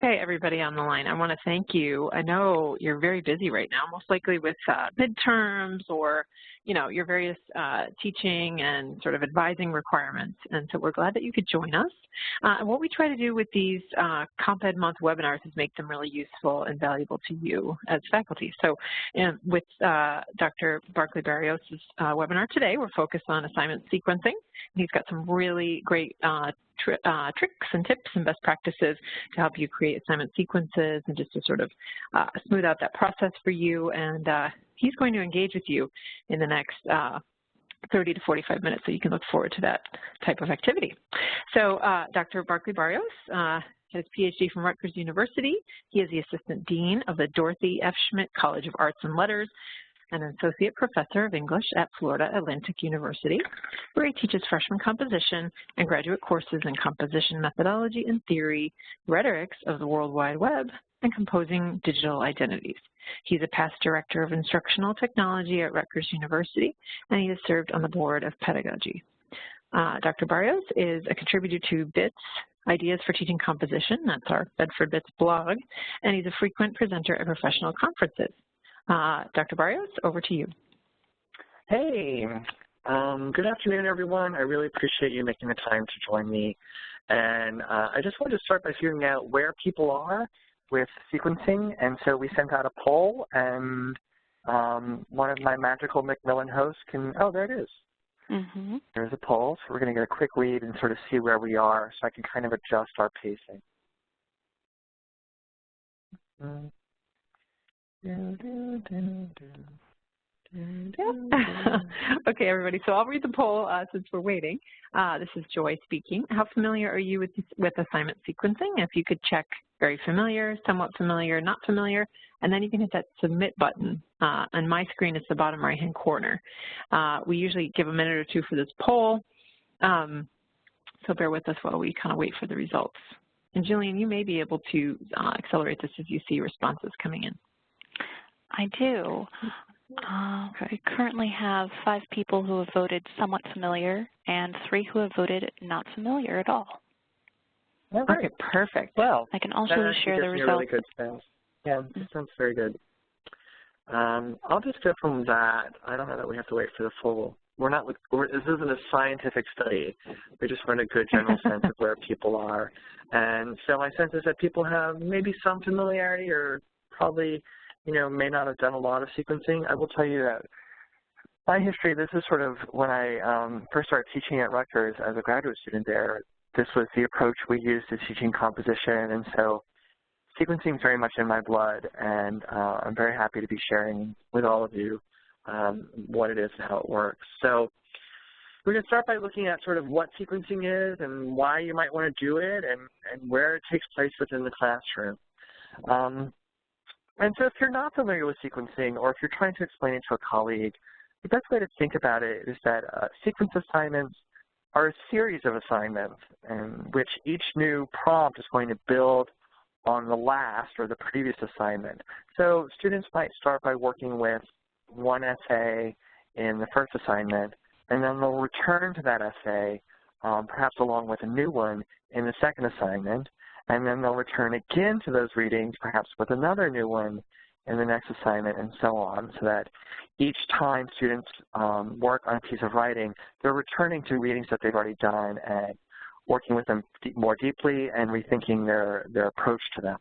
Okay, everybody on the line, I want to thank you. I know you're very busy right now, most likely with midterms or, your various teaching and sort of advising requirements. And so we're glad that you could join us. And what we try to do with these Comp Ed Month webinars is make them really useful and valuable to you as faculty. So with Dr. Barclay Barrios' webinar today, we're focused on assignment sequencing. He's got some really great tricks and tips and best practices to help you create assignment sequences and just to sort of smooth out that process for you. And he's going to engage with you in the next 30 to 45 minutes, so you can look forward to that type of activity. So Dr. Barclay Barrios has a PhD from Rutgers University. He is the Assistant Dean of the Dorothy F. Schmidt College of Arts and Letters and an Associate Professor of English at Florida Atlantic University, where he teaches freshman composition and graduate courses in composition methodology and theory, rhetorics of the World Wide Web, and composing digital identities. He's a past Director of Instructional Technology at Rutgers University, and he has served on the Board of Pedagogy. Dr. Barrios is a contributor to BITS, Ideas for Teaching Composition, that's our Bedford BITS blog, and he's a frequent presenter at professional conferences. Dr. Barrios, over to you. Hey, good afternoon, everyone. I really appreciate you making the time to join me. And I just wanted to start by figuring out where people are with sequencing. And so we sent out a poll, and one of my magical McMillan hosts can, oh, there it is. Mm-hmm. There's a poll, so we're going to get a quick read and sort of see where we are so I can kind of adjust our pacing. Okay, everybody, so I'll read the poll since we're waiting. This is Joy speaking. How familiar are you with assignment sequencing? If you could check very familiar, somewhat familiar, not familiar, and then you can hit that submit button. On my screen, it's the bottom right-hand corner. We usually give a minute or two for this poll, so bear with us while we kind of wait for the results. And Jillian, you may be able to accelerate this as you see responses coming in. I do. We currently have 5 people who have voted somewhat familiar and 3 who have voted not familiar at all. Okay, perfect. Well, I can also share the results. Really good sense. Yeah, that sounds very good. I'll just go from that. I don't know that we have to wait for the full. This isn't a scientific study. We just want a good general sense of where people are. And so my sense is that people have maybe some familiarity or probably may not have done a lot of sequencing. I will tell you that my history, this is sort of when I first started teaching at Rutgers as a graduate student there, this was the approach we used to teaching composition, and so sequencing is very much in my blood, and I'm very happy to be sharing with all of you what it is and how it works. So we're going to start by looking at sort of what sequencing is and why you might want to do it and where it takes place within the classroom. And so if you're not familiar with sequencing, or if you're trying to explain it to a colleague, the best way to think about it is that sequence assignments are a series of assignments in which each new prompt is going to build on the last or the previous assignment. So students might start by working with one essay in the first assignment, and then they'll return to that essay, perhaps along with a new one in the second assignment, and then they'll return again to those readings, perhaps with another new one in the next assignment, and so on, so that each time students work on a piece of writing, they're returning to readings that they've already done and working with them more deeply and rethinking their approach to them.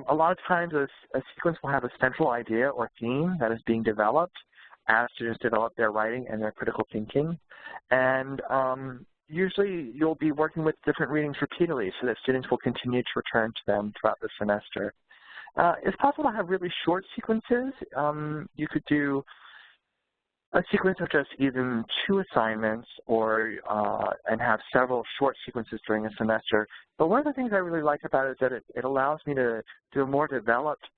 A lot of times a sequence will have a central idea or theme that is being developed as students develop their writing and their critical thinking. And usually you'll be working with different readings repeatedly so that students will continue to return to them throughout the semester. It's possible to have really short sequences. You could do a sequence of just even 2 assignments or and have several short sequences during a semester. But one of the things I really like about it is that it allows me to do a more developed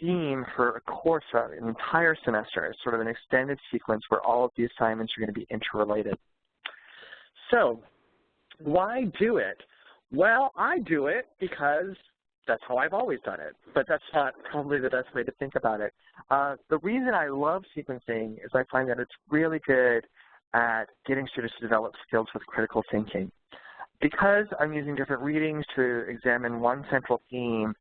theme for a course or an entire semester. It's sort of an extended sequence where all of the assignments are going to be interrelated. So why do it? Well, I do it because that's how I've always done it, but that's not probably the best way to think about it. The reason I love sequencing is I find that it's really good at getting students to develop skills with critical thinking. Because I'm using different readings to examine one central theme,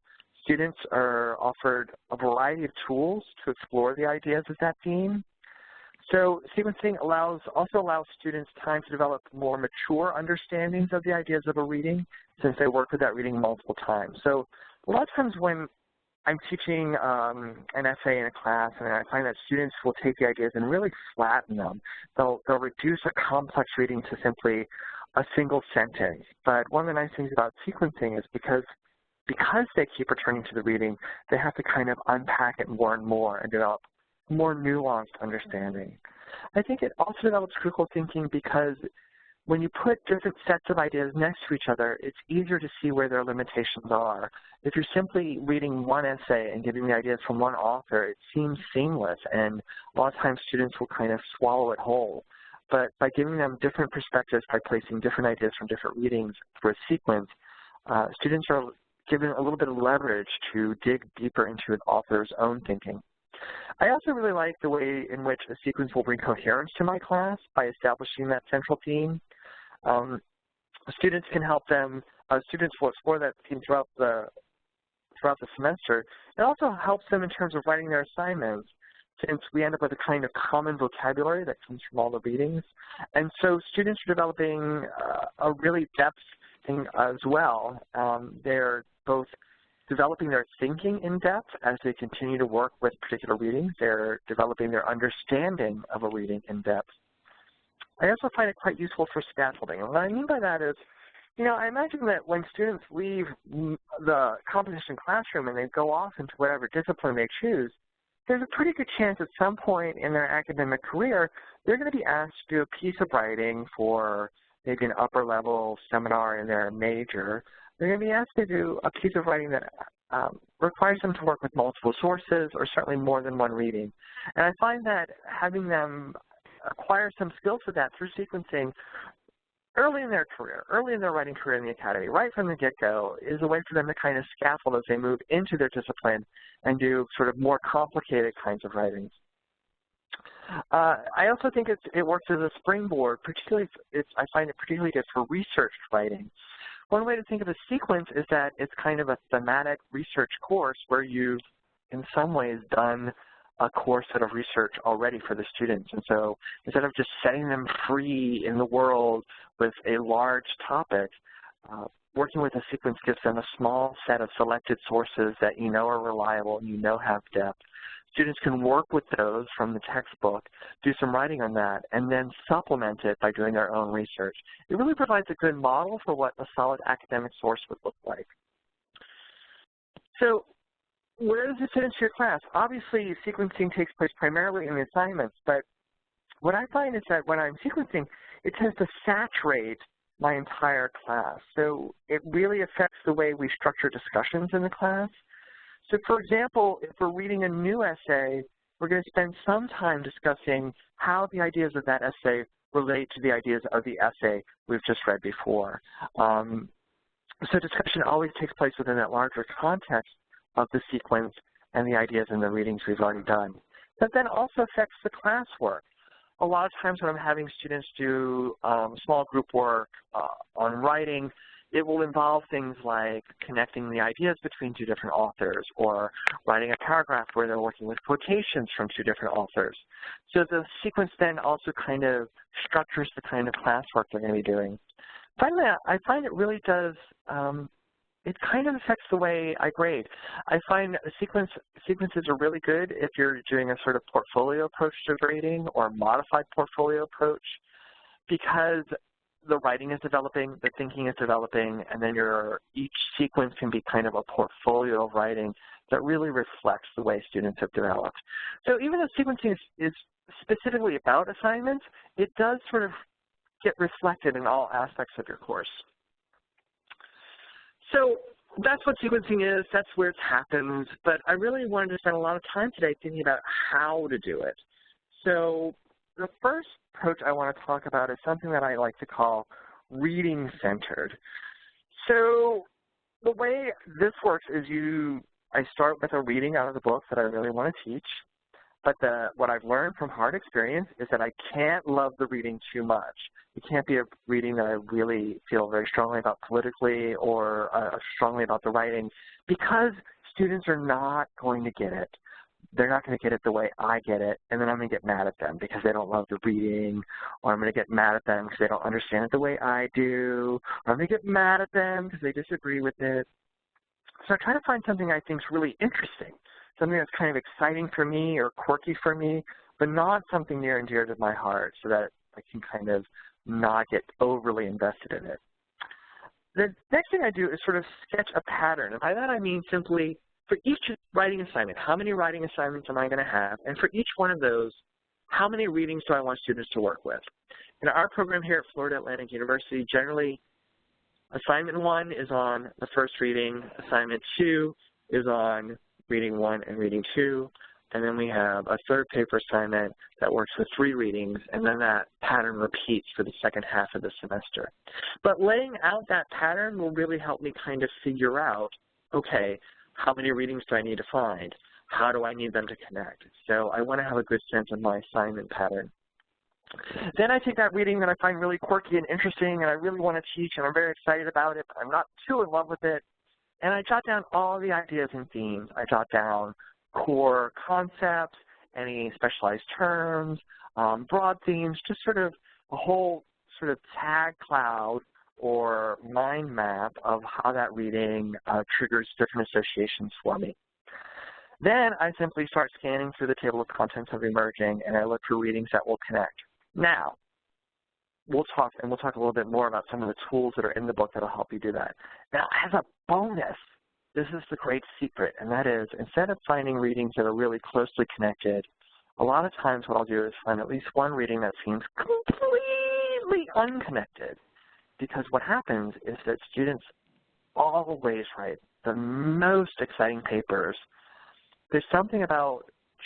students are offered a variety of tools to explore the ideas of that theme. So sequencing also allows students time to develop more mature understandings of the ideas of a reading since they work with that reading multiple times. So a lot of times when I'm teaching an essay in a class, and I find that students will take the ideas and really flatten them. They'll reduce a complex reading to simply a single sentence. But one of the nice things about sequencing is because they keep returning to the reading, they have to kind of unpack it more and more and develop more nuanced understanding. I think it also develops critical thinking because when you put different sets of ideas next to each other, it's easier to see where their limitations are. If you're simply reading one essay and getting the ideas from one author, it seems seamless, and a lot of times students will kind of swallow it whole. But by giving them different perspectives, by placing different ideas from different readings through a sequence, students are given a little bit of leverage to dig deeper into an author's own thinking. I also really like the way in which a sequence will bring coherence to my class by establishing that central theme. Students can help them, students will explore that theme throughout the semester. It also helps them in terms of writing their assignments, since we end up with a kind of common vocabulary that comes from all the readings. And so students are developing a really depth thing as well. They're both developing their thinking in depth as they continue to work with particular readings. They're developing their understanding of a reading in depth. I also find it quite useful for scaffolding. And what I mean by that is, you know, I imagine that when students leave the competition classroom and they go off into whatever discipline they choose, there's a pretty good chance at some point in their academic career, they're going to be asked to do a piece of writing for maybe an upper level seminar in their major. They're going to be asked to do a piece of writing that requires them to work with multiple sources or certainly more than one reading. And I find that having them acquire some skills for that through sequencing early in their career, early in their writing career in the academy, right from the get-go, is a way for them to kind of scaffold as they move into their discipline and do sort of more complicated kinds of writings. I also think it works as a springboard, particularly I find it particularly good for research writing. One way to think of a sequence is that it's kind of a thematic research course where you've, in some ways, done a core set of research already for the students. And so instead of just setting them free in the world with a large topic, working with a sequence gives them a small set of selected sources that you know are reliable and you know have depth. Students can work with those from the textbook, do some writing on that, and then supplement it by doing their own research. It really provides a good model for what a solid academic source would look like. So where does it fit into your class? Obviously, sequencing takes place primarily in the assignments, but what I find is that when I'm sequencing, it tends to saturate my entire class. So it really affects the way we structure discussions in the class. So for example, if we're reading a new essay, we're going to spend some time discussing how the ideas of that essay relate to the ideas of the essay we've just read before. So discussion always takes place within that larger context of the sequence and the ideas and the readings we've already done. That then also affects the classwork. A lot of times when I'm having students do small group work on writing, it will involve things like connecting the ideas between two different authors or writing a paragraph where they're working with quotations from two different authors. So the sequence then also kind of structures the kind of classwork they're going to be doing. Finally, I find it really does, it kind of affects the way I grade. I find sequences are really good if you're doing a sort of portfolio approach to grading or modified portfolio approach, because the writing is developing, the thinking is developing, and then each sequence can be kind of a portfolio of writing that really reflects the way students have developed. So even though sequencing is specifically about assignments, it does sort of get reflected in all aspects of your course. So that's what sequencing is, that's where it happens, but I really wanted to spend a lot of time today thinking about how to do it. So the first approach I want to talk about is something that I like to call reading-centered. So the way this works is I start with a reading out of the book that I really want to teach. But what I've learned from hard experience is that I can't love the reading too much. It can't be a reading that I really feel very strongly about politically or strongly about the writing, because students are not going to get it. They're not going to get it the way I get it, and then I'm going to get mad at them because they don't love the reading, or I'm going to get mad at them because they don't understand it the way I do, or I'm going to get mad at them because they disagree with it. So I try to find something I think is really interesting, something that's kind of exciting for me or quirky for me, but not something near and dear to my heart, so that I can kind of not get overly invested in it. The next thing I do is sort of sketch a pattern, and by that I mean simply for each writing assignment, how many writing assignments am I going to have, and for each one of those, how many readings do I want students to work with? In our program here at Florida Atlantic University, generally assignment 1 is on the first reading, assignment 2 is on reading 1 and reading 2, and then we have a third paper assignment that works with 3 readings, and then that pattern repeats for the second half of the semester. But laying out that pattern will really help me kind of figure out, okay, how many readings do I need to find? How do I need them to connect? So I want to have a good sense of my assignment pattern. Then I take that reading that I find really quirky and interesting and I really want to teach and I'm very excited about it, but I'm not too in love with it, and I jot down all the ideas and themes. I jot down core concepts, any specialized terms, broad themes, just sort of a whole sort of tag cloud or mind map of how that reading triggers different associations for me. Then I simply start scanning through the table of contents of emerging, and I look for readings that will connect. Now, we'll talk a little bit more about some of the tools that are in the book that will help you do that. Now, as a bonus, this is the great secret, and that is, instead of finding readings that are really closely connected, a lot of times what I'll do is find at least one reading that seems completely unconnected. Because what happens is that students always write the most exciting papers. There's something about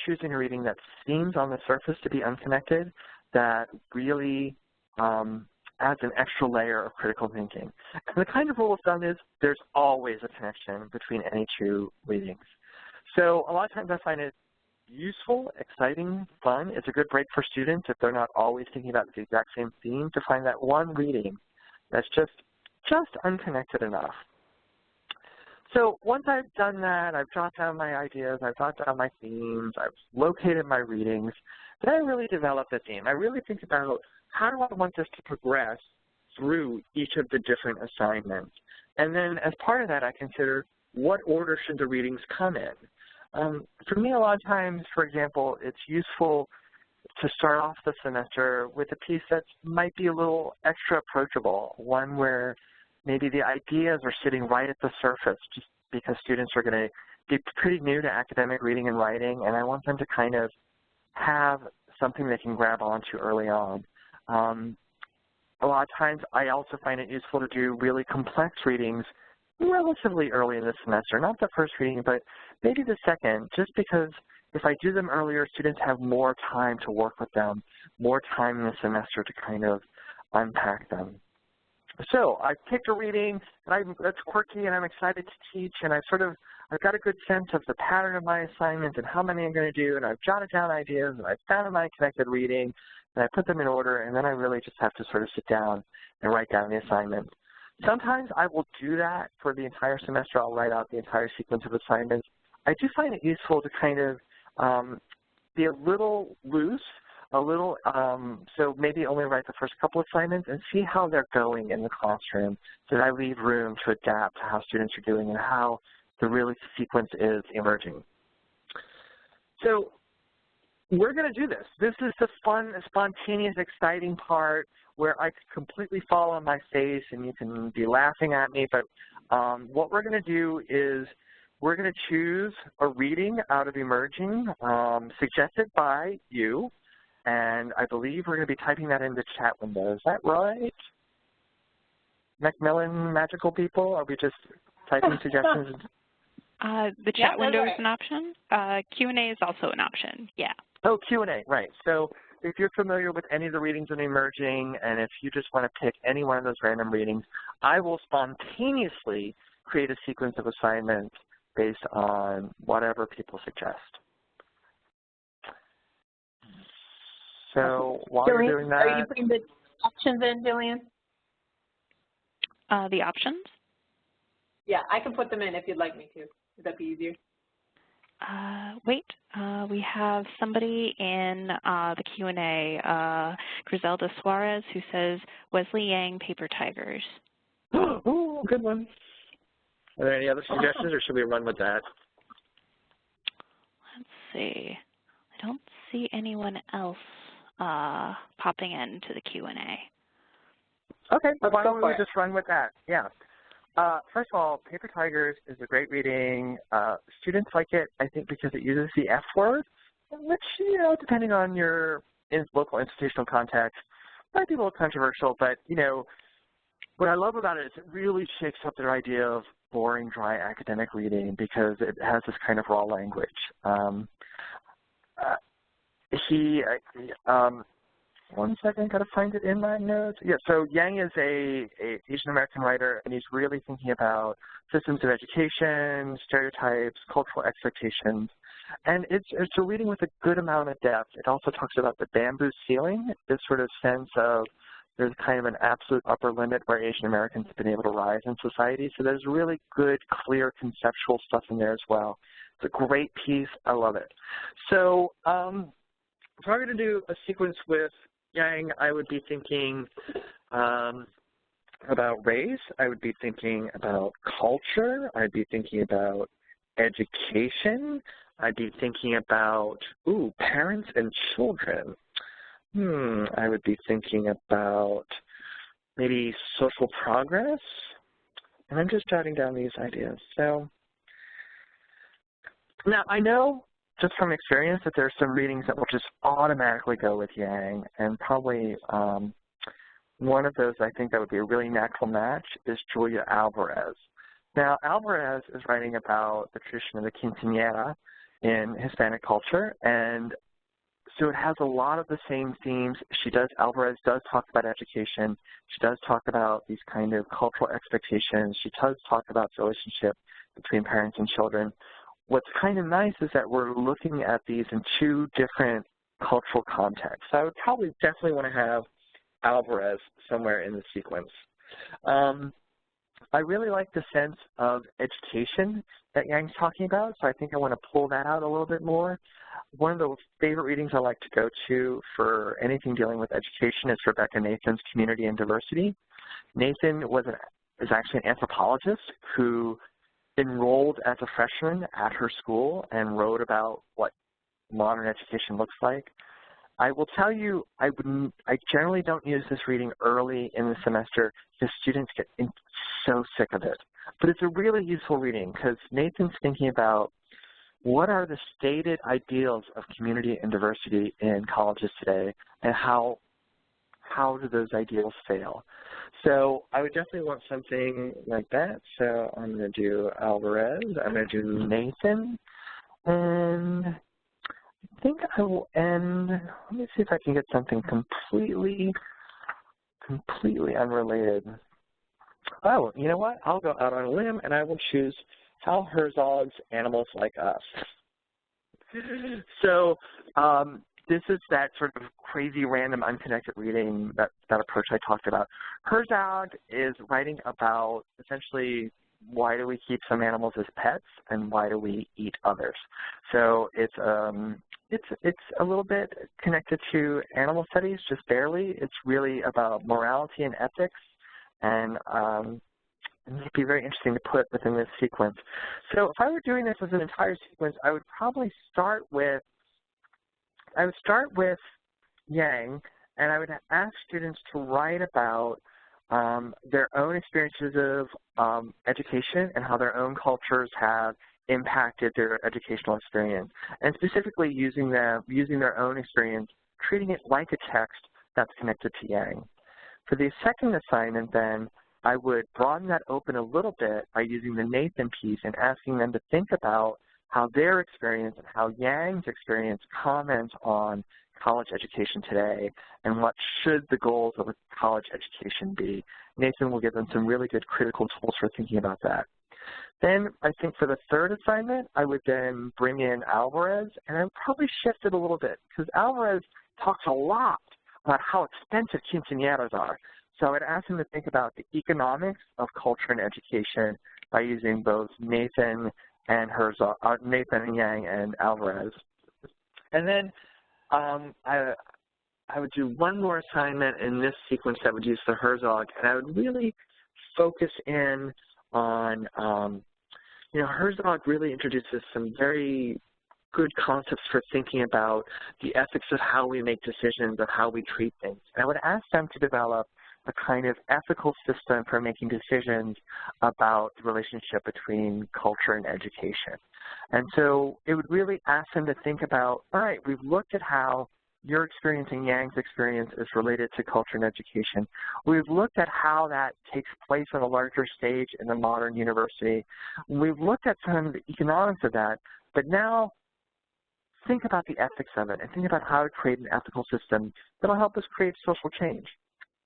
choosing a reading that seems on the surface to be unconnected that really adds an extra layer of critical thinking. And the kind of rule of thumb is there's always a connection between any 2 readings. So a lot of times I find it useful, exciting, fun. It's a good break for students if they're not always thinking about the exact same theme, to find that one reading that's just unconnected enough. So once I've done that, I've jotted down my ideas, I've jotted down my themes, I've located my readings, then I really develop the theme. I really think about how do I want this to progress through each of the different assignments. And then as part of that, I consider what order should the readings come in. For me, a lot of times, for example, it's useful to start off the semester with a piece that might be a little extra approachable, one where maybe the ideas are sitting right at the surface just because students are going to be pretty new to academic reading and writing, and I want them to kind of have something they can grab onto early on. A lot of times I also find it useful to do really complex readings relatively early in the semester, not the first reading, but maybe the second, just because if I do them earlier, students have more time to work with them, more time in the semester to kind of unpack them. So I picked a reading that's quirky and I'm excited to teach, and I've got a good sense of the pattern of my assignments and how many I'm going to do, and I've jotted down ideas, and I've found my connected reading, and I put them in order, and then I really just have to sort of sit down and write down the assignment. Sometimes I will do that for the entire semester. I'll write out the entire sequence of assignments. I do find it useful to kind of be a little loose, so maybe only write the first couple assignments and see how they're going in the classroom, so that I leave room to adapt to how students are doing and how the really sequence is emerging. So we're going to do this. This is the fun, spontaneous, exciting part where I could completely fall on my face and you can be laughing at me, but what we're going to do is we're going to choose a reading out of emerging suggested by you, and I believe we're going to be typing that in the chat window. Is that right? McMillan magical people? Are we just typing suggestions? The chat window is an option. Q&A is also an option, yeah. Oh, Q&A, right. So if you're familiar with any of the readings in emerging, and if you just want to pick any one of those random readings, I will spontaneously create a sequence of assignments based on whatever people suggest. So while you're doing that. Are you putting the options in, Jillian? The options? Yeah, I can put them in if you'd like me to. Would that be easier? Wait, we have somebody in the Q&A, Griselda Suarez, who says, Wesley Yang, Paper Tigers. Oh, good one. Are there any other suggestions, or should we run with that? Let's see. I don't see anyone else popping into the Q&A. Okay, well, why don't we just run with that? Yeah. First of all, Paper Tigers is a great reading. Students like it, I think, because it uses the F word, which, you know, depending on your local institutional context, might be a little controversial. But, you know, what I love about it is it really shakes up their idea of boring, dry academic reading because it has this kind of raw language. One second, got to find it in my notes. Yeah, so Yang is a Asian American writer, and he's really thinking about systems of education, stereotypes, cultural expectations, and it's a reading with a good amount of depth. It also talks about the bamboo ceiling, this sort of sense of there's kind of an absolute upper limit where Asian Americans have been able to rise in society. So there's really good, clear, conceptual stuff in there as well. It's a great piece. I love it. So if I were going to do a sequence with Yang, I would be thinking about race. I would be thinking about culture. I'd be thinking about education. I'd be thinking about, parents and children. I would be thinking about maybe social progress. And I'm just jotting down these ideas. So now I know just from experience that there are some readings that will just automatically go with Yang, and probably one of those I think that would be a really natural match is Julia Alvarez. Now, Alvarez is writing about the tradition of the quinceañera in Hispanic culture, and so it has a lot of the same themes. Alvarez does talk about education. She does talk about these kind of cultural expectations. She does talk about the relationship between parents and children. What's kind of nice is that we're looking at these in two different cultural contexts. So I would probably definitely want to have Alvarez somewhere in the sequence. I really like the sense of education that Yang's talking about, so I think I want to pull that out a little bit more. One of the favorite readings I like to go to for anything dealing with education is Rebecca Nathan's Community and Diversity. Nathan is actually an anthropologist who enrolled as a freshman at her school and wrote about what modern education looks like. I will tell you, I generally don't use this reading early in the semester because students get so sick of it. But it's a really useful reading because Nathan's thinking about what are the stated ideals of community and diversity in colleges today, and how do those ideals fail? So I would definitely want something like that. So I'm going to do Alvarez. I'm going to do Nathan. And I think I will end, let me see if I can get something completely unrelated. Oh, you know what? I'll go out on a limb and I will choose Hal Herzog's Animals Like Us. So this is that sort of crazy, random, unconnected reading, that approach I talked about. Herzog is writing about essentially why do we keep some animals as pets and why do we eat others. So it's a little bit connected to animal studies, just barely. It's really about morality and ethics, and it would be very interesting to put within this sequence. So if I were doing this as an entire sequence, I would probably start with Yang, and I would ask students to write about their own experiences of education and how their own cultures have impacted their educational experience, and specifically using their own experience, treating it like a text that's connected to Yang. For the second assignment, then, I would broaden that open a little bit by using the Nathan piece and asking them to think about how their experience and how Yang's experience comments on college education today and what should the goals of a college education be. Nathan will give them some really good critical tools for thinking about that. Then I think for the third assignment, I would then bring in Alvarez, and I would probably shift it a little bit because Alvarez talks a lot about how expensive quinceañeras are. So I'd ask them to think about the economics of culture and education by using both Nathan and Herzog, Nathan and Yang and Alvarez. And then I would do one more assignment in this sequence that would use the Herzog, and I would really focus in on, you know, Herzog really introduces some very good concepts for thinking about the ethics of how we make decisions, of how we treat things. And I would ask them to develop a kind of ethical system for making decisions about the relationship between culture and education. And so it would really ask them to think about, all right, we've looked at how your experience and Yang's experience is related to culture and education. We've looked at how that takes place on a larger stage in the modern university. We've looked at some of the economics of that, but now think about the ethics of it and think about how to create an ethical system that will help us create social change.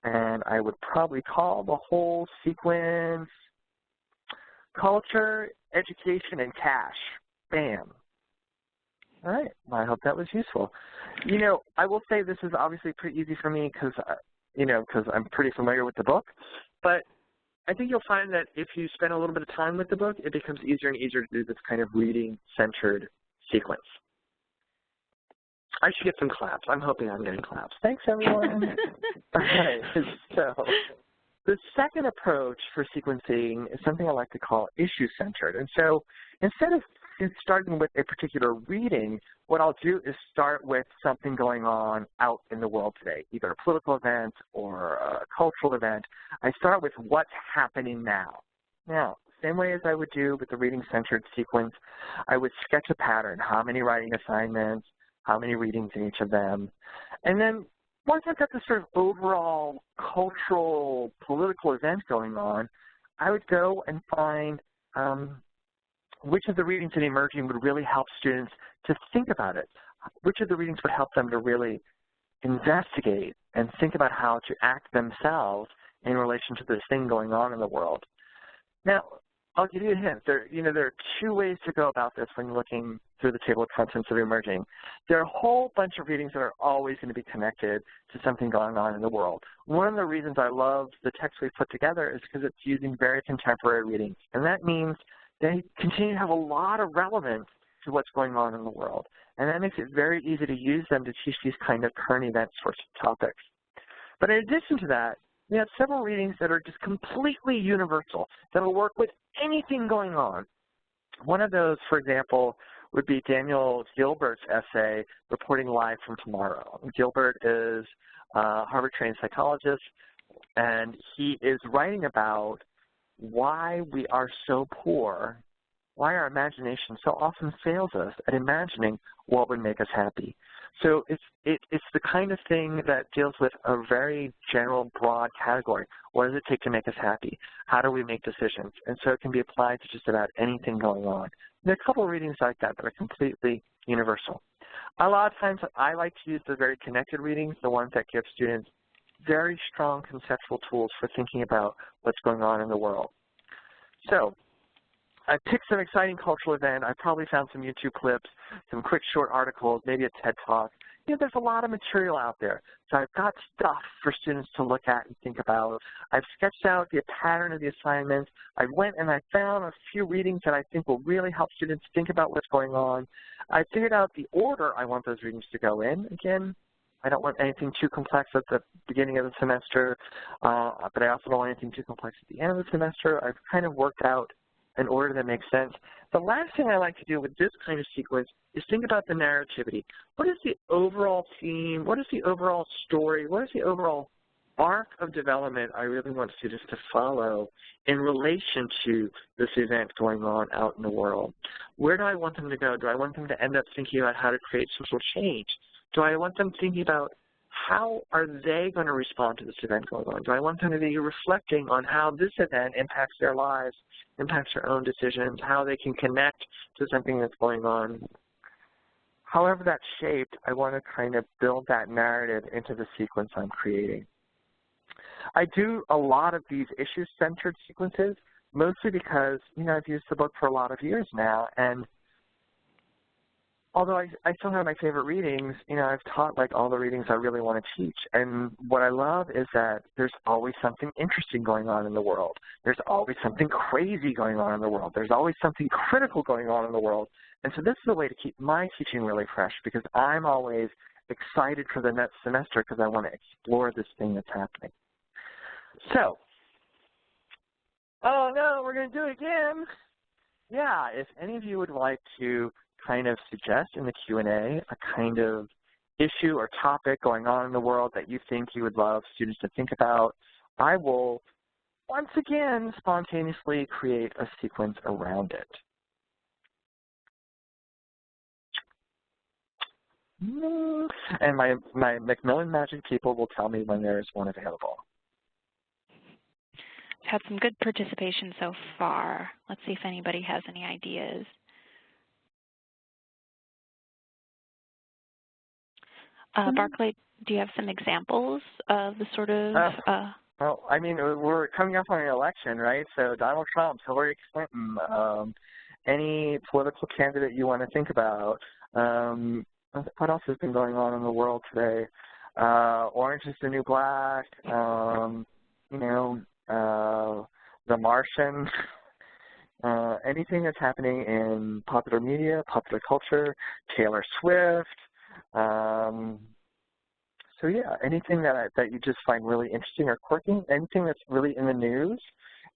And I would probably call the whole sequence culture, education, and cash. Bam. All right, well, I hope that was useful. You know, I will say this is obviously pretty easy for me because, you know, because I'm pretty familiar with the book, but I think you'll find that if you spend a little bit of time with the book, it becomes easier and easier to do this kind of reading-centered sequence. I should get some claps. I'm hoping I'm getting claps. Thanks, everyone. All right, so the second approach for sequencing is something I like to call issue-centered. And so instead of starting with a particular reading, what I'll do is start with something going on out in the world today, either a political event or a cultural event. I start with what's happening now. Now, same way as I would do with the reading-centered sequence, I would sketch a pattern, how many writing assignments, how many readings in each of them. And then once I've got this sort of overall cultural, political event going on, I would go and find which of the readings in emerging would really help students to think about it. Which of the readings would help them to really investigate and think about how to act themselves in relation to this thing going on in the world. Now, I'll give you a hint. There are two ways to go about this when you're looking through the table of contents of emerging. There are a whole bunch of readings that are always going to be connected to something going on in the world. One of the reasons I love the text we've put together is because it's using very contemporary readings. And that means they continue to have a lot of relevance to what's going on in the world. And that makes it very easy to use them to teach these kind of current event sorts of topics. But in addition to that, we have several readings that are just completely universal, that will work with anything going on. One of those, for example, would be Daniel Gilbert's essay, Reporting Live from Tomorrow. Gilbert is a Harvard-trained psychologist, and he is writing about why we are so poor, why our imagination so often fails us at imagining what would make us happy. So it's the kind of thing that deals with a very general, broad category. What does it take to make us happy? How do we make decisions? And so it can be applied to just about anything going on. There are a couple of readings like that that are completely universal. A lot of times I like to use the very connected readings, the ones that give students very strong conceptual tools for thinking about what's going on in the world. So I picked some exciting cultural event. I probably found some YouTube clips, some quick short articles, maybe a TED Talk. You know, there's a lot of material out there. So I've got stuff for students to look at and think about. I've sketched out the pattern of the assignments. I went and I found a few readings that I think will really help students think about what's going on. I figured out the order I want those readings to go in. Again, I don't want anything too complex at the beginning of the semester, but I also don't want anything too complex at the end of the semester. I've kind of worked out an order that makes sense. The last thing I like to do with this kind of sequence is think about the narrativity. What is the overall theme? What is the overall story? What is the overall arc of development I really want students to follow in relation to this event going on out in the world? Where do I want them to go? Do I want them to end up thinking about how to create social change? Do I want them thinking about how are they going to respond to this event going on? Do I want them to be reflecting on how this event impacts their lives, impacts their own decisions, how they can connect to something that's going on? However that's shaped, I want to kind of build that narrative into the sequence I'm creating. I do a lot of these issue-centered sequences, mostly because, you know, I've used the book for a lot of years now, and although I still have my favorite readings, you know, I've taught like all the readings I really want to teach. And what I love is that there's always something interesting going on in the world. There's always something crazy going on in the world. There's always something critical going on in the world. And so this is a way to keep my teaching really fresh, because I'm always excited for the next semester because I want to explore this thing that's happening. So, oh no, we're going to do it again. Yeah, if any of you would like to kind of suggest in the Q&A a kind of issue or topic going on in the world that you think you would love students to think about, I will once again spontaneously create a sequence around it. And my McMillan Magic people will tell me when there is one available. We've had some good participation so far. Let's see if anybody has any ideas. Barclay, do you have some examples of the sort of... well, I mean, we're coming up on an election, right? So Donald Trump, Hillary Clinton, any political candidate you want to think about. What else has been going on in the world today? Orange is the New Black, you know, The Martian, anything that's happening in popular media, popular culture, Taylor Swift. So yeah, anything that you just find really interesting or quirky, anything that's really in the news.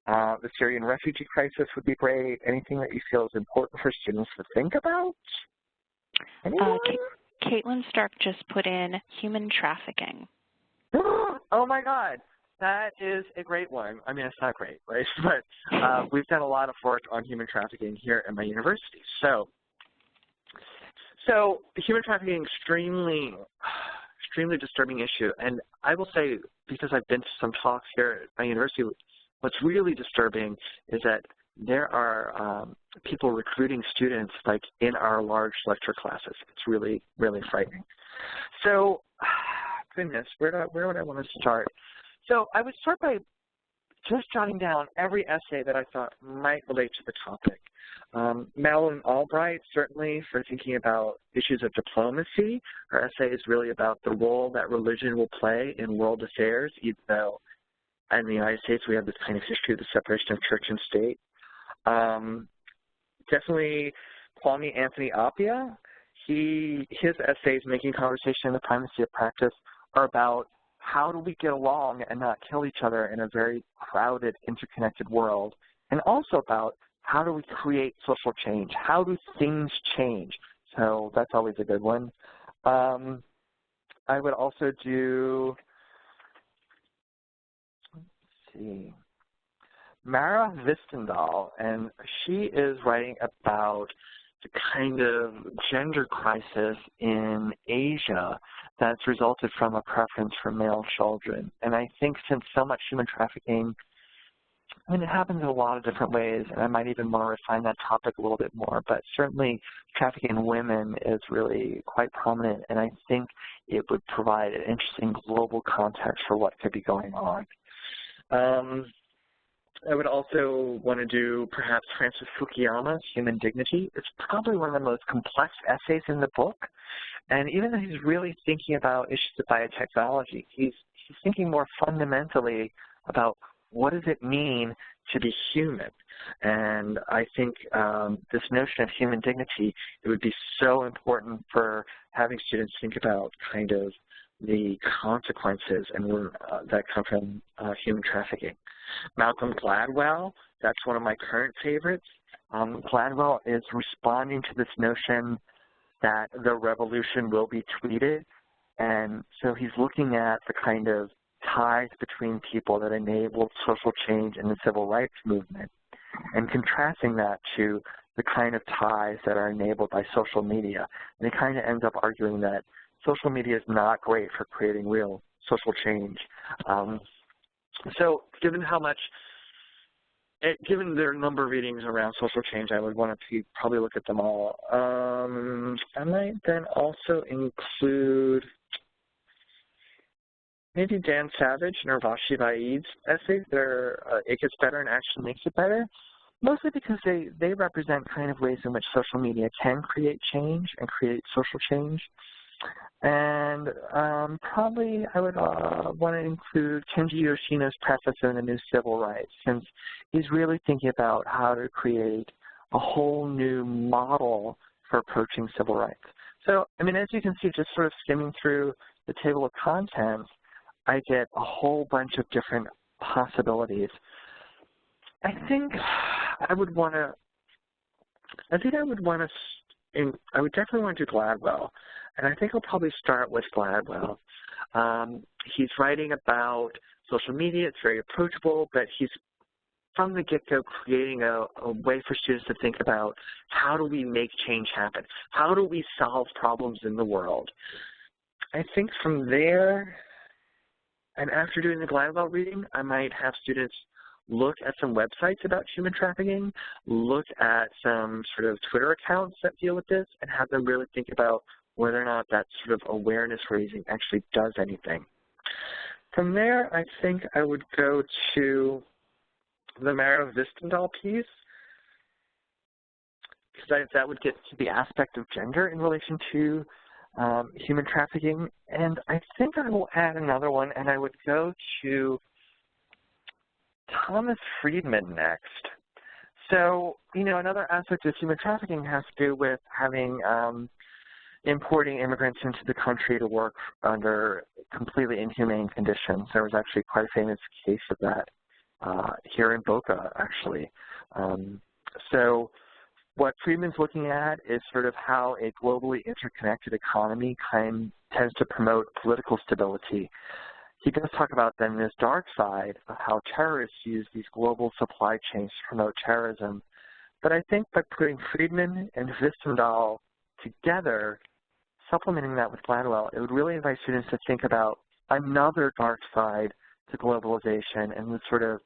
The Syrian refugee crisis would be great. Anything that you feel is important for students to think about? Caitlin Stark just put in human trafficking. Oh my God, that is a great one. I mean, it's not great, right? But we've done a lot of work on human trafficking here at my university. So human trafficking, extremely disturbing issue. And I will say, because I've been to some talks here at my university, what's really disturbing is that there are people recruiting students like in our large lecture classes. It's really, really frightening. So, goodness, where would I want to start? So I would start by just jotting down every essay that I thought might relate to the topic. Madeline Albright, certainly, for thinking about issues of diplomacy. Her essay is really about the role that religion will play in world affairs, even though in the United States we have this kind of history of the separation of church and state. Definitely Kwame Anthony Appiah. His essays, Making Conversation and the Primacy of Practice, are about how do we get along and not kill each other in a very crowded, interconnected world, and also about how do we create social change? How do things change? So that's always a good one. I would also do, let's see, Mara Vistendahl, and she is writing about the kind of gender crisis in Asia that's resulted from a preference for male children. And I think since so much human trafficking, I mean, it happens in a lot of different ways, and I might even want to refine that topic a little bit more, but certainly trafficking in women is really quite prominent, and I think it would provide an interesting global context for what could be going on. I would also want to do perhaps Francis Fukuyama's Human Dignity. It's probably one of the most complex essays in the book, and even though he's really thinking about issues of biotechnology, he's thinking more fundamentally about what does it mean to be human? And I think this notion of human dignity, it would be so important for having students think about kind of the consequences and that come from human trafficking. Malcolm Gladwell, that's one of my current favorites. Gladwell is responding to this notion that the revolution will be tweeted, and so he's looking at the kind of ties between people that enabled social change in the civil rights movement and contrasting that to the kind of ties that are enabled by social media. And he kind of ends up arguing that social media is not great for creating real social change. So given how much, given there are a number of readings around social change, I would want to probably look at them all. I might then also include maybe Dan Savage and Urvashi Vaid's essays. It Gets Better and Action Makes It Better. mostly because they represent kind of ways in which social media can create change and create social change. And probably I would want to include Kenji Yoshino's preface in The New Civil Rights, since he's really thinking about how to create a whole new model for approaching civil rights. So, I mean, as you can see, just sort of skimming through the table of contents, I get a whole bunch of different possibilities. I think I would definitely want to do Gladwell, and I think I'll probably start with Gladwell. He's writing about social media. It's very approachable, but he's from the get-go creating a way for students to think about how do we make change happen? How do we solve problems in the world? I think from there, and after doing the Gladwell reading, I might have students look at some websites about human trafficking, look at some sort of Twitter accounts that deal with this, and have them really think about whether or not that sort of awareness raising actually does anything. From there, I think I would go to the Mara Vistendahl piece, because that would get to the aspect of gender in relation to human trafficking. And I think I will add another one, and I would go to Thomas Friedman next. So, you know, another aspect of human trafficking has to do with having importing immigrants into the country to work under completely inhumane conditions. There was actually quite a famous case of that here in Boca, actually. So what Friedman's looking at is sort of how a globally interconnected economy tends to promote political stability. He does talk about then this dark side of how terrorists use these global supply chains to promote terrorism. But I think by putting Friedman and Vistendahl together, supplementing that with Gladwell, it would really invite students to think about another dark side to globalization and the sort of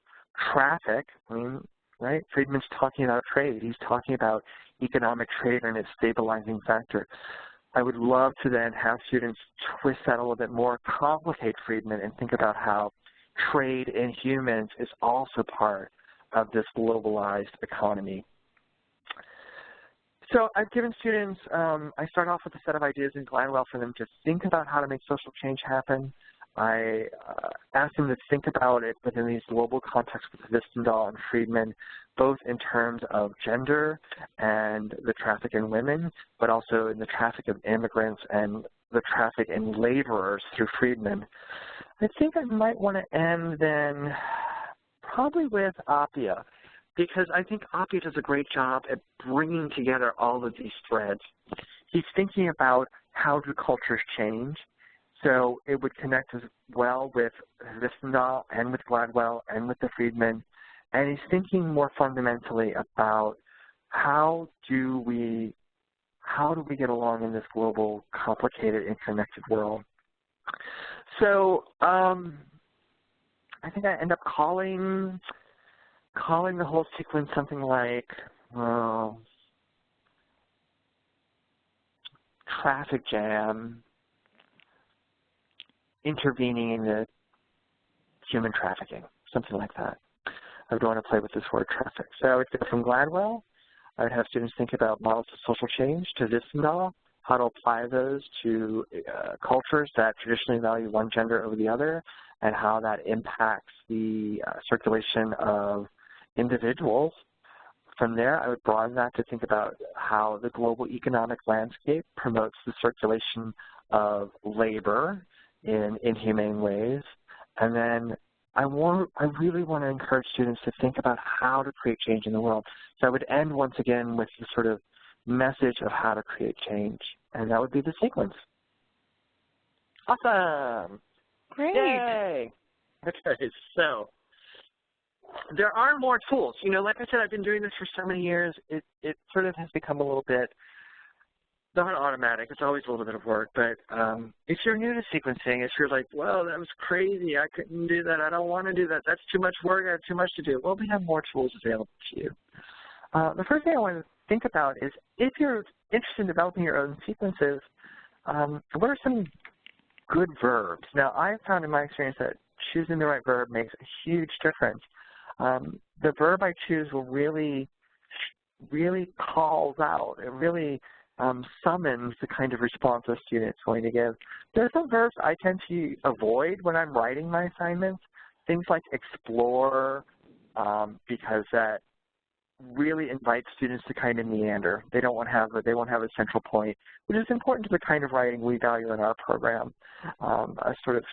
traffic. I mean, right? Friedman's talking about trade. He's talking about economic trade and its stabilizing factor. I would love to then have students twist that a little bit more, complicate Friedman, and think about how trade in humans is also part of this globalized economy. So I've given students, I start off with a set of ideas in Gladwell for them to think about how to make social change happen. I asked them to think about it within these global contexts with Vistendahl and Friedman, both in terms of gender and the traffic in women, but also in the traffic of immigrants and the traffic in laborers through Friedman. I think I might want to end then probably with Appia, because I think Appia does a great job at bringing together all of these threads. He's thinking about how do cultures change. So it would connect as well with Vistendahl and with Gladwell and with the Friedman. And he's thinking more fundamentally about how do we get along in this global, complicated, interconnected world. So I think I end up calling the whole sequence something like traffic jam, intervening in the human trafficking, something like that. I would want to play with this word traffic. So I would go from Gladwell. I would have students think about models of social change, to Vistendahl, how to apply those to cultures that traditionally value one gender over the other, and how that impacts the circulation of individuals. From there, I would broaden that to think about how the global economic landscape promotes the circulation of labor in inhumane ways. And then I really want to encourage students to think about how to create change in the world. So I would end once again with the sort of message of how to create change, and that would be the sequence. Awesome. Great. Yay. Okay, so there are more tools. You know, like I said, I've been doing this for so many years, it sort of has become a little bit not automatic. It's always a little bit of work, but if you're new to sequencing, if you're like, well, that was crazy, I couldn't do that, I don't want to do that, that's too much work, I have too much to do. Well, we have more tools available to you. The first thing I want to think about is if you're interested in developing your own sequences, what are some good verbs? Now, I've found in my experience that choosing the right verb makes a huge difference. The verb I choose will really really calls out, it really summons the kind of response a student's going to give. There are some verbs I tend to avoid when I'm writing my assignments, things like explore, because that really invites students to kind of meander. They won't have a central point, which is important to the kind of writing we value in our program. A sort of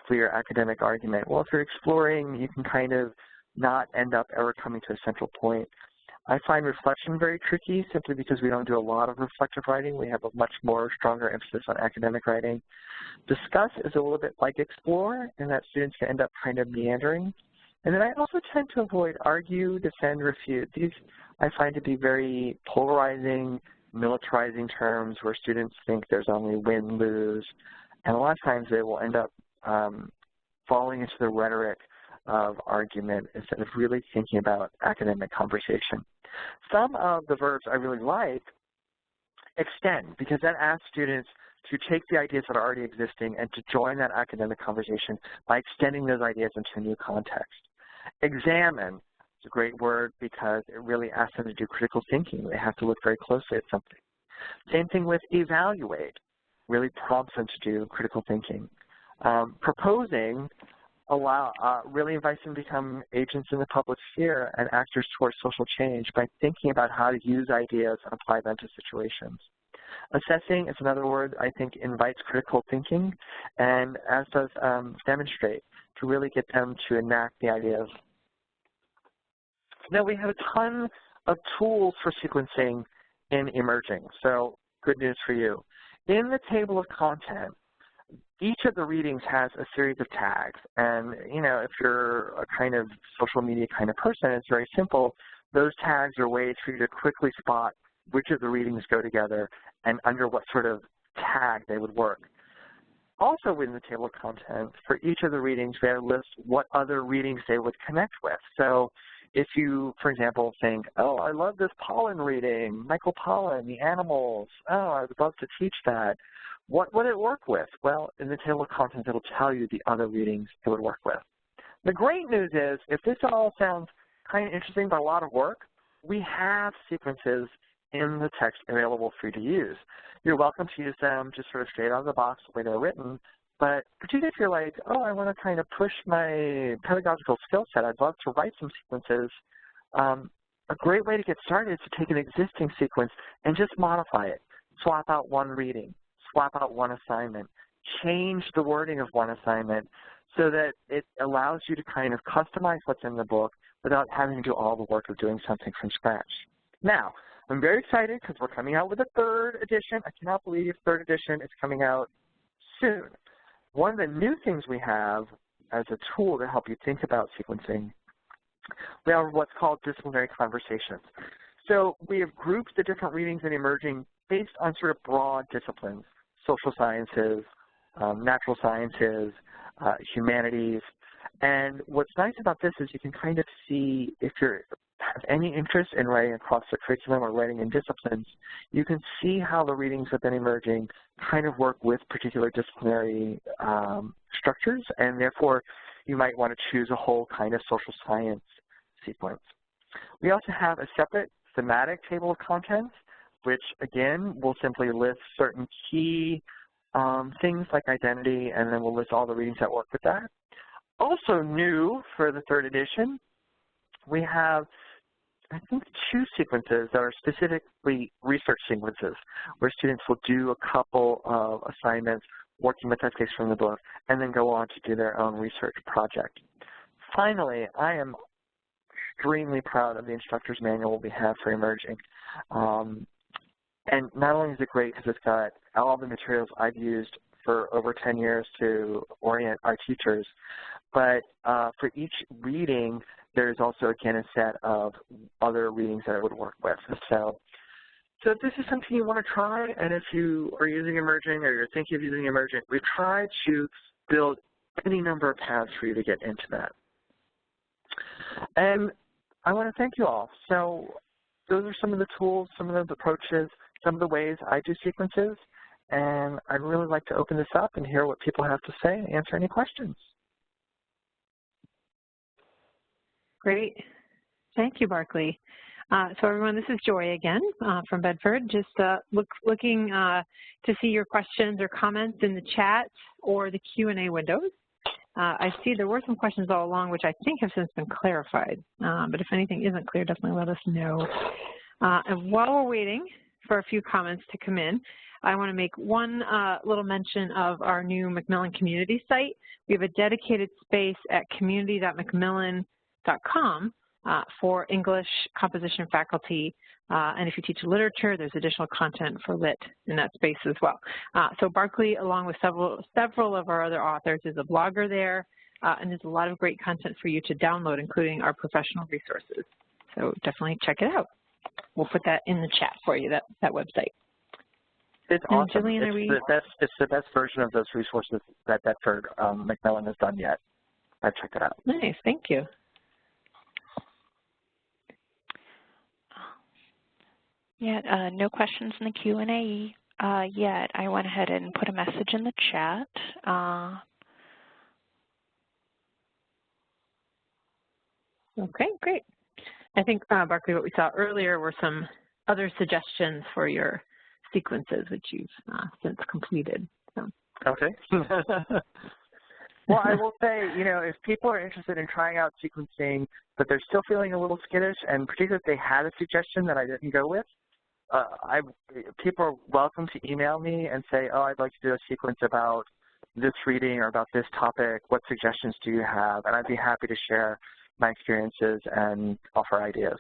clear academic argument. Well, if you're exploring, you can kind of not end up ever coming to a central point. I find reflection very tricky simply because we don't do a lot of reflective writing. We have a much more stronger emphasis on academic writing. Discuss is a little bit like explore, in that students can end up kind of meandering. And then I also tend to avoid argue, defend, refute. These I find to be very polarizing, militarizing terms where students think there's only win, lose. And a lot of times they will end up falling into the rhetoric of argument instead of really thinking about academic conversation. Some of the verbs I really like extend, because that asks students to take the ideas that are already existing and to join that academic conversation by extending those ideas into a new context. Examine is a great word because it really asks them to do critical thinking. They have to look very closely at something. Same thing with evaluate, really prompts them to do critical thinking. Proposing really invites them to become agents in the public sphere and actors towards social change by thinking about how to use ideas and apply them to situations. Assessing is another word I think invites critical thinking, and as does demonstrate, to really get them to enact the ideas. Now we have a ton of tools for sequencing in emerging, so good news for you. In the table of content, each of the readings has a series of tags, and if you're a kind of social media kind of person, it's very simple. Those tags are ways for you to quickly spot which of the readings go together and under what sort of tag they would work. Also within the table of content, for each of the readings, they list what other readings they would connect with. So if you, for example, think, oh, I love this pollen reading, Michael Pollan, the animals, oh, I would love to teach that. What would it work with? Well, in the table of contents, it'll tell you the other readings it would work with. The great news is, if this all sounds kind of interesting but a lot of work, we have sequences in the text available for you to use. You're welcome to use them just sort of straight out of the box the way they're written, but particularly if you're like, oh, I want to kind of push my pedagogical skill set, I'd love to write some sequences, a great way to get started is to take an existing sequence and just modify it. Swap out one reading, swap out one assignment, change the wording of one assignment so that it allows you to kind of customize what's in the book without having to do all the work of doing something from scratch. Now, I'm very excited because we're coming out with a third edition. I cannot believe third edition is coming out soon. One of the new things we have as a tool to help you think about sequencing, we have what's called disciplinary conversations. So we have grouped the different readings in emerging based on sort of broad disciplines, social sciences, natural sciences, humanities. And what's nice about this is you can kind of see if you have any interest in writing across the curriculum or writing in disciplines, you can see how the readings within emerging kind of work with particular disciplinary structures, and therefore you might want to choose a whole kind of social science sequence. We also have a separate thematic table of contents, which again will simply list certain key things like identity, and then we'll list all the readings that work with that. Also new for the third edition, we have, I think, 2 sequences that are specifically research sequences, where students will do a couple of assignments working with essays from the book and then go on to do their own research project. Finally, I am extremely proud of the instructor's manual we have for emerging. And not only is it great because it's got all the materials I've used for over 10 years to orient our teachers, but for each reading, there's also, again, a set of other readings that it would work with. So if this is something you want to try, and if you are using emerging or you're thinking of using emerging, we've tried to build any number of paths for you to get into that. And I want to thank you all. So those are some of the tools, some of the approaches, some of the ways I do sequences, and I'd really like to open this up and hear what people have to say and answer any questions. Great. Thank you, Barclay. So everyone, this is Joy again from Bedford. Just looking to see your questions or comments in the chat or the Q&A windows. I see there were some questions all along, which I think have since been clarified. But if anything isn't clear, definitely let us know. And while we're waiting for a few comments to come in, I want to make one little mention of our new McMillan Community site. We have a dedicated space at community.mcmillan.com for English composition faculty. And if you teach literature, there's additional content for lit in that space as well. So Barclay, along with several of our other authors, is a blogger there. And there's a lot of great content for you to download, including our professional resources. So definitely check it out. We'll put that in the chat for you, that website. It's awesome. Jillian, It's the best version of those resources that Bedford McMillan has done yet. I've checked it out. Nice, thank you. Yeah, no questions in the Q&A yet. I went ahead and put a message in the chat. Okay, great. I think, Barclay, what we saw earlier were some other suggestions for your sequences, which you've since completed. So. Okay. Well, I will say, you know, if people are interested in trying out sequencing, but they're still feeling a little skittish, and particularly if they had a suggestion that I didn't go with, people are welcome to email me and say, oh, I'd like to do a sequence about this reading or about this topic. What suggestions do you have? And I'd be happy to share my experiences and offer ideas.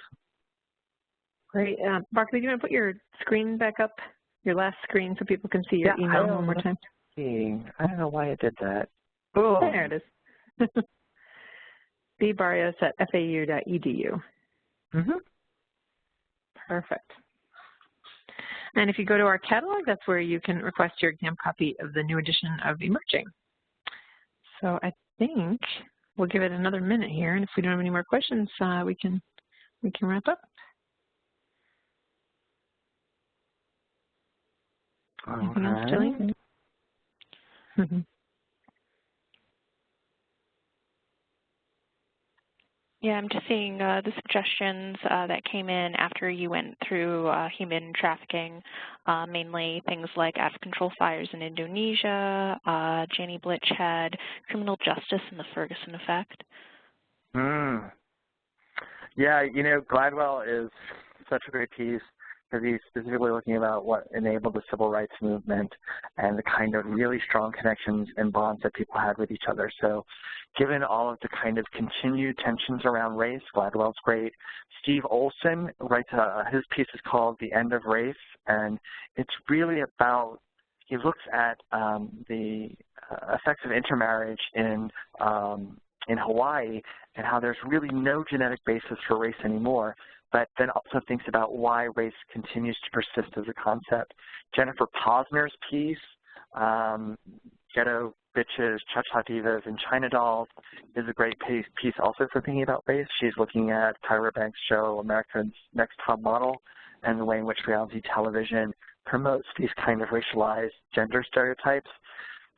Great. Barclay, do you want to put your screen back up, your last screen, so people can see your email one more time? I don't know why it did that. Oh. There it is. bbarrios@fau.edu. Mm-hmm. Perfect. And if you go to our catalog, that's where you can request your exam copy of the new edition of Emerging. So I think we'll give it another minute here, and if we don't have any more questions, we can wrap up. Anything else, Jillian? Yeah, I'm just seeing the suggestions that came in after you went through human trafficking, mainly things like out-of-control fires in Indonesia. Janie Blitch had criminal justice and the Ferguson effect. Yeah, you know, Gladwell is such a great piece because he's specifically looking about what enabled the civil rights movement and the kind of really strong connections and bonds that people had with each other. So given all of the kind of continued tensions around race, Gladwell's great. Steve Olson writes, his piece is called The End of Race, and it's really about, he looks at the effects of intermarriage in Hawaii and how there's really no genetic basis for race anymore, but then also thinks about why race continues to persist as a concept. Jennifer Posner's piece, Ghetto Bitches, Cha-Cha Divas, and China Dolls, is a great piece also for thinking about race. She's looking at Tyra Banks' show, America's Next Top Model, and the way in which reality television promotes these kind of racialized gender stereotypes.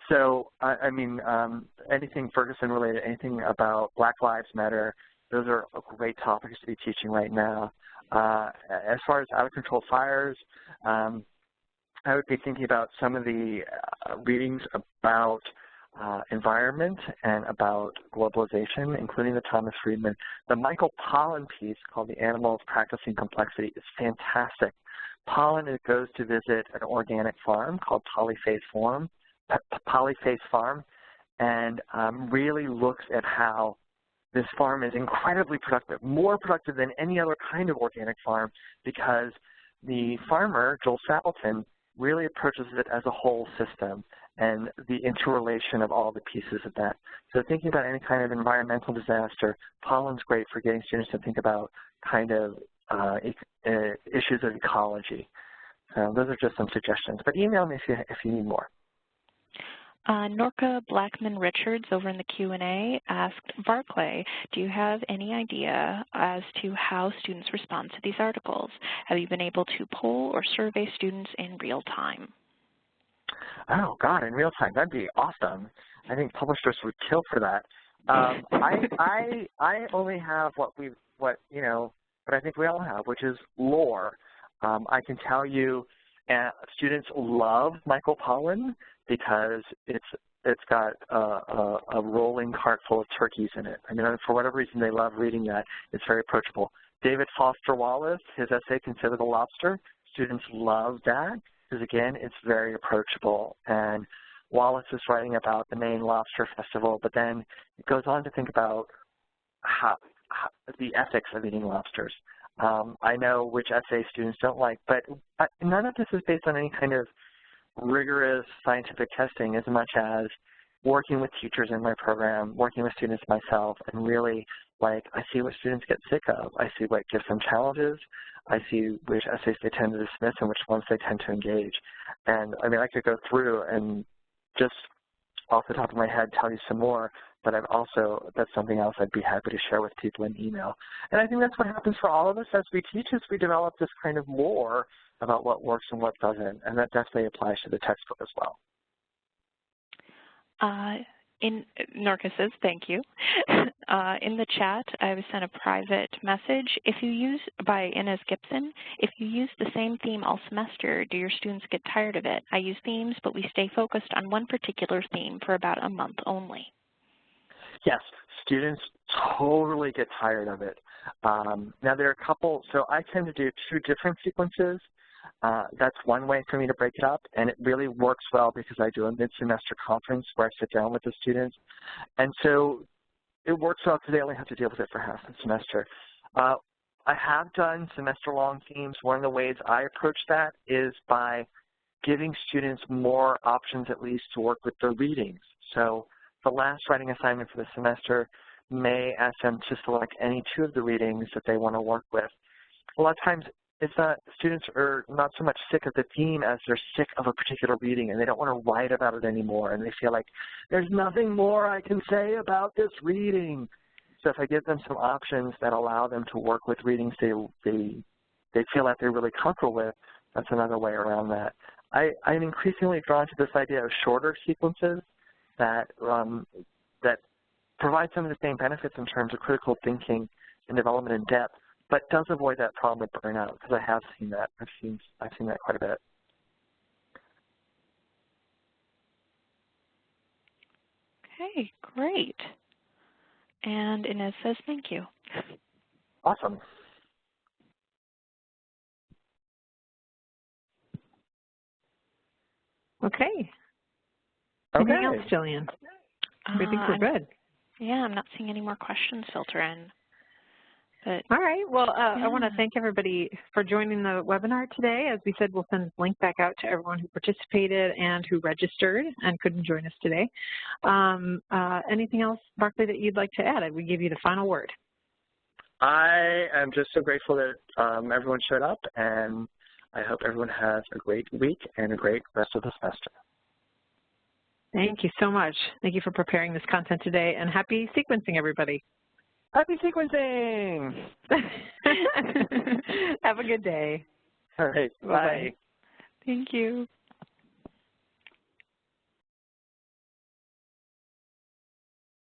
So, I mean, anything Ferguson related, anything about Black Lives Matter, those are great topics to be teaching right now. As far as out-of-control fires, I would be thinking about some of the readings about environment and about globalization, including the Thomas Friedman. The Michael Pollan piece called The Animals Practicing Complexity is fantastic. Pollan goes to visit an organic farm called Polyface Farm, and really looks at how this farm is incredibly productive, more productive than any other kind of organic farm, because the farmer, Joel Sappleton, really approaches it as a whole system and the interrelation of all the pieces of that. So thinking about any kind of environmental disaster, Pollan's great for getting students to think about kind of issues of ecology. So those are just some suggestions, but email me if you need more. Norca Blackman-Richards over in the Q&A asked, Barclay, do you have any idea as to how students respond to these articles? Have you been able to poll or survey students in real time? Oh, God, in real time, that'd be awesome. I think publishers would kill for that. I only have what but I think we all have, which is lore. I can tell you students love Michael Pollan because it's got a rolling cart full of turkeys in it. I mean, for whatever reason, they love reading that. It's very approachable. David Foster Wallace, his essay, Consider the Lobster, students love that because, again, it's very approachable. And Wallace is writing about the Maine Lobster Festival, but then it goes on to think about the ethics of eating lobsters. I know which essay students don't like, but none of this is based on any kind of rigorous scientific testing as much as working with teachers in my program, working with students myself, and really, like, I see what students get sick of. I see what gives them challenges. I see which essays they tend to dismiss and which ones they tend to engage. And, I mean, I could go through and just off the top of my head tell you some more, but that's something else I'd be happy to share with people in email. And I think that's what happens for all of us as we teach, is we develop this kind of lore about what works and what doesn't, and that definitely applies to the textbook as well. Norca says, thank you. In the chat, I was sent a private message. If you use, by Inez Gibson, if you use the same theme all semester, do your students get tired of it? I use themes, but we stay focused on one particular theme for about a month only. Yes, students totally get tired of it. Now, there are a couple, so I tend to do 2 different sequences. That's one way for me to break it up, and it really works well because I do a mid-semester conference where I sit down with the students. And so it works well because they only have to deal with it for half the semester. I have done semester-long themes. One of the ways I approach that is by giving students more options, at least, to work with their readings. So the last writing assignment for the semester may ask them to select any 2 of the readings that they want to work with. A lot of times, it's not, students are not so much sick of the theme as they're sick of a particular reading, and they don't want to write about it anymore, and they feel like there's nothing more I can say about this reading. So if I give them some options that allow them to work with readings they feel like they're really comfortable with, that's another way around that. I'm increasingly drawn to this idea of shorter sequences that provide some of the same benefits in terms of critical thinking and development in depth, but does avoid that problem with burnout, because I have seen that. I've seen that quite a bit. Okay, great. And Inez says thank you. Awesome. Okay. Anything else, Jillian? I think we're good. Yeah, I'm not seeing any more questions filter in. But, all right. Well, I want to thank everybody for joining the webinar today. As we said, we'll send this link back out to everyone who participated and who registered and couldn't join us today. Anything else, Barclay, that you'd like to add? We give you the final word. I am just so grateful that everyone showed up, and I hope everyone has a great week and a great rest of the semester. Thank you so much. Thank you for preparing this content today, and happy sequencing, everybody. Happy sequencing! Have a good day. All right. Bye. Thank you.